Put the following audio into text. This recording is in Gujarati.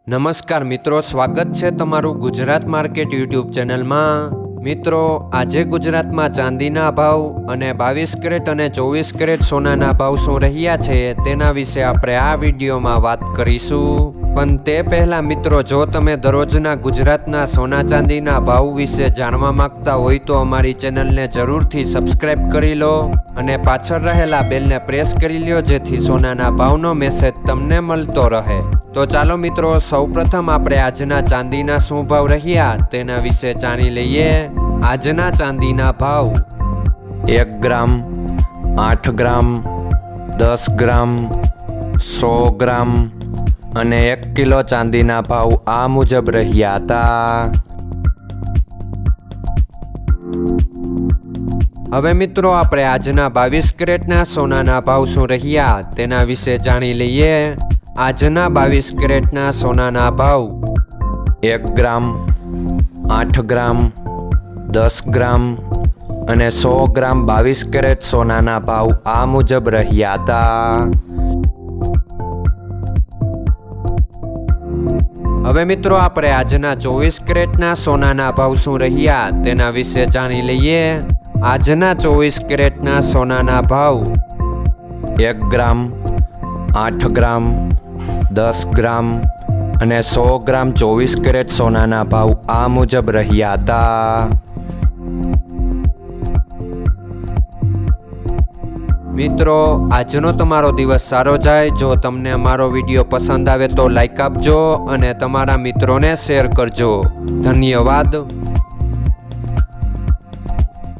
નમસ્કાર મિત્રો, સ્વાગત છે તમારું ગુજરાત માર્કેટ યુટ્યુબ ચેનલમાં। મિત્રો, આજે ગુજરાતમાં ચાંદીના ભાવ અને 22 કેરેટ અને 24 કેરેટ સોનાના ભાવ શું રહ્યા છે તેના વિશે આપણે આ વિડીયોમાં વાત કરીશું। પણ તે પહેલાં મિત્રો, જો તમે દરરોજના ગુજરાતના સોના ચાંદીના ભાવ વિશે જાણવા માંગતા હોય તો અમારી ચેનલને જરૂરથી સબસ્ક્રાઈબ કરી લો અને પાછળ રહેલા બેલને પ્રેસ કરી લ્યો, જેથી સોનાના ભાવનો મેસેજ તમને મળતો રહે। તો ચાલો મિત્રો, સૌપ્રથમ આપણે આજના ચાંદીના શું ભાવ રહ્યા તેના વિશે જાણી લઈએ। આજના ચાંદીના ભાવ 1 ગ્રામ, 8 ગ્રામ, 10 ગ્રામ, 100 ગ્રામ અને 1 કિલો ચાંદીના ભાવ આ મુજબ રહ્યા હતા। હવે મિત્રો, આપણે આજના 22 કેરેટના સોનાના ભાવ શું રહ્યા તેના વિશે જાણી લઈએ। આજના 22 કેરેટના સોનાના ભાવ 1 ગ્રામ, 8 ગ્રામ, 10 ગ્રામ અને 100 ગ્રામ 22 કેરેટ સોનાના ભાવ આ મુજબ રહ્યા હતા। હવે મિત્રો, આપણે આજના 24 કેરેટના સોનાના ભાવ શું રહ્યા તેના વિશે જાણી લઈએ। આજના 24 કેરેટના સોનાના ભાવ 1 ગ્રામ, 8 ગ્રામ, 10 ગ્રામ અને 100 ગ્રામ 24 કેરેટ સોનાના ભાવ આ મુજબ રહ્યા હતા। મિત્રો, આજનો તમારો દિવસ સારો જાય। જો તમને અમારો વિડીયો પસંદ આવે તો લાઈક આપજો અને તમારા મિત્રોને શેર કરજો। ધન્યવાદ।